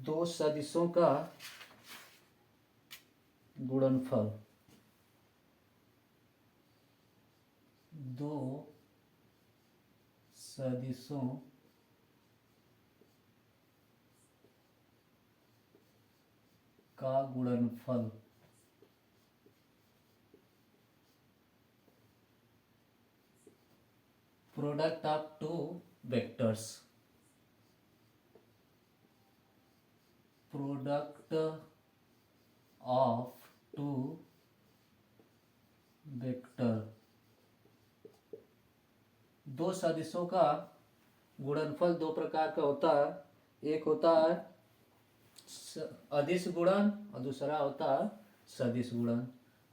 दो सदिशों का गुणनफल। दो सदिशों का गुणनफल product of two vectors. Product of two vector. दो सदिशों का गुणनफल दो प्रकार का होता है। एक होता है अदिश गुणन और दूसरा होता है सदिश गुणन।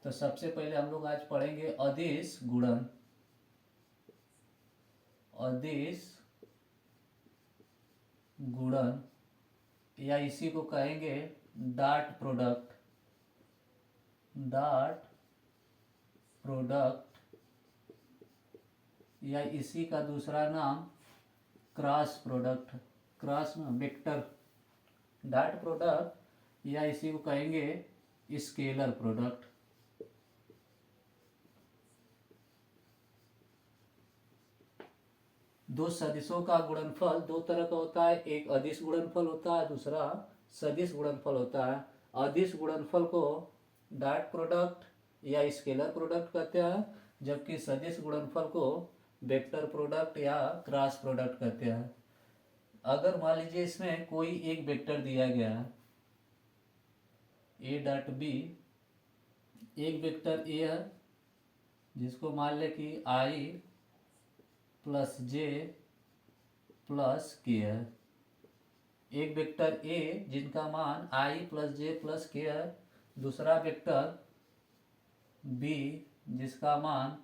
तो सबसे पहले हम लोग आज पढ़ेंगे अदिश गुणन। अदिश गुणन या इसी को कहेंगे डॉट प्रोडक्ट। डॉट प्रोडक्ट या इसी का दूसरा नाम cross product. Cross vector dot product या इसी को कहेंगे स्केलर प्रोडक्ट। दो सदिशों का गुणनफल दो तरह का होता है। एक अदिश गुणनफल होता है, दूसरा सदिश गुणनफल होता है। अदिश गुणनफल को डॉट प्रोडक्ट या स्केलर प्रोडक्ट कहते हैं, जबकि सदिश गुणनफल को वेक्टर प्रोडक्ट या क्रॉस प्रोडक्ट कहते हैं। अगर मान लीजिए इसमें कोई एक वेक्टर दिया गया है ए डॉट बी, एक वेक्टर ए है जिसको मान ले कि आई प्लस जे प्लस के है। एक वेक्टर ए जिनका मान आई प्लस जे प्लस के है। दूसरा वेक्टर बी जिसका मान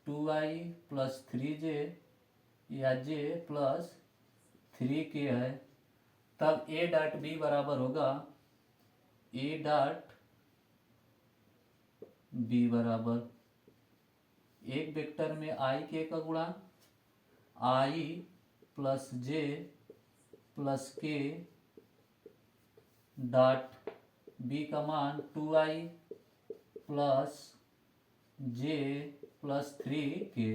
2i प्लस 3j या j प्लस 3k है। तब ए डॉट बी बराबर होगा ए डॉट बी बराबर एक वेक्टर में आई के का गुणा आई प्लस जे प्लस के डॉट बी का मान 2i प्लस जे प्लस 3k।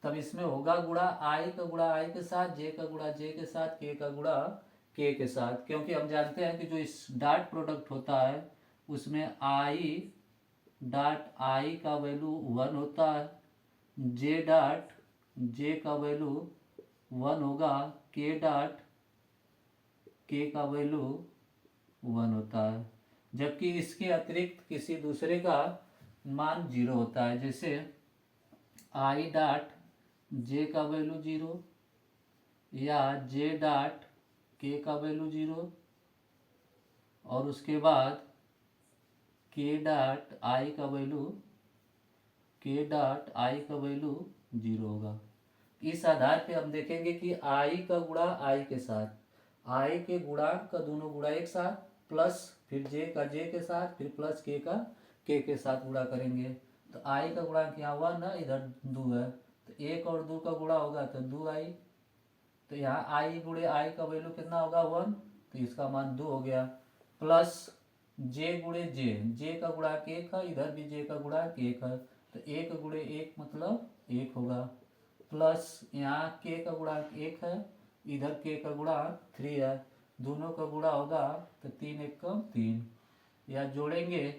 तब इसमें होगा गुणा आई का गुणा आई के साथ, जे का गुणा जे के साथ, के का गुणा के के साथ। क्योंकि हम जानते हैं कि जो इस डॉट प्रोडक्ट होता है उसमें आई डॉट आई का वैल्यू 1 होता है, जे डॉट जे का वैल्यू 1 होगा, के डॉट के का वैल्यू 1 होता है। जबकि इसके अतिरिक्त किसी दूसरे का मान 0 होता है। जैसे आई डॉट जे का वैल्यू 0 या जे डॉट के का वैल्यू 0 और उसके बाद के डॉट आई का वैल्यू 0 होगा। इस आधार पे हम देखेंगे कि आई का गुणा आई के साथ, आई के गुणांक का दोनों गुणा एक साथ, प्लस फिर जे का जे के साथ, फिर प्लस के का के साथ गुणा करेंगे। तो आई का गुणांक यहाँ 1 है, इधर 2 है, तो 1 और 2 का गुणा होगा तो 2i। तो यहाँ आई गुणे आई का वैल्यू कितना होगा 1, तो इसका मान 2 हो गया। प्लस जे गुणे जे का गुणांक 1 है, इधर भी जे का गुणांक 1 है, तो 1 गुणे 1 मतलब 1 होगा। प्लस यहाँ के का गुणांक 1 है, इधर के का गुणांक 3 है, दोनों का गुणा होगा तो 3 1 कम 3, या जोड़ेंगे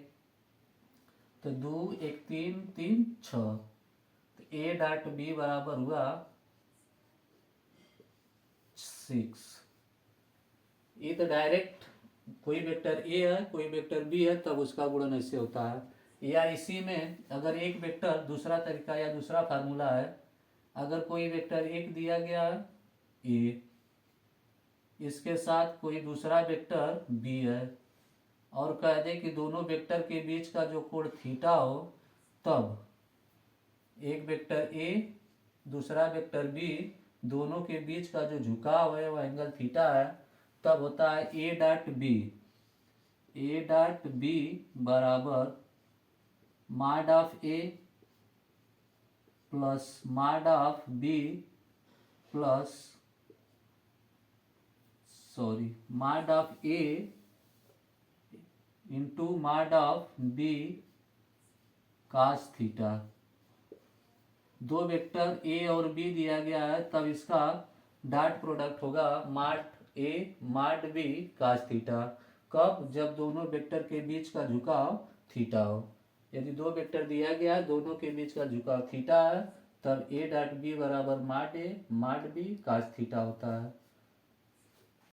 तो 2 1 3 3 6। तो ए डॉट बी बराबर हुआ 6। ये तो डायरेक्ट कोई वेक्टर ए है कोई वेक्टर बी है तब उसका गुणन ऐसे होता है। या इसी में अगर एक वेक्टर, दूसरा तरीका या दूसरा फार्मूला है, अगर कोई वेक्टर एक दिया गया है ए, इसके साथ कोई दूसरा वेक्टर बी है और कह दे कि दोनों वेक्टर के बीच का जो कोण थीटा हो, तब एक वेक्टर ए दूसरा वेक्टर बी दोनों के बीच का जो झुकाव है वह एंगल थीटा है, तब होता है A dot B. A dot B बराबर mod of A plus mod of B plus mod of A into mod of B cos theta. दो वेक्टर ए और बी दिया गया है, तब इसका डॉट प्रोडक्ट होगा माड ए माड बी कास थीटा। कब? जब दोनों वेक्टर के बीच का झुकाव थीटा हो। यदि दो वेक्टर दिया गया है, दोनों के बीच का झुकाव थीटा है, तब ए डॉट बी बराबर माड ए माड बी कास थीटा होता है।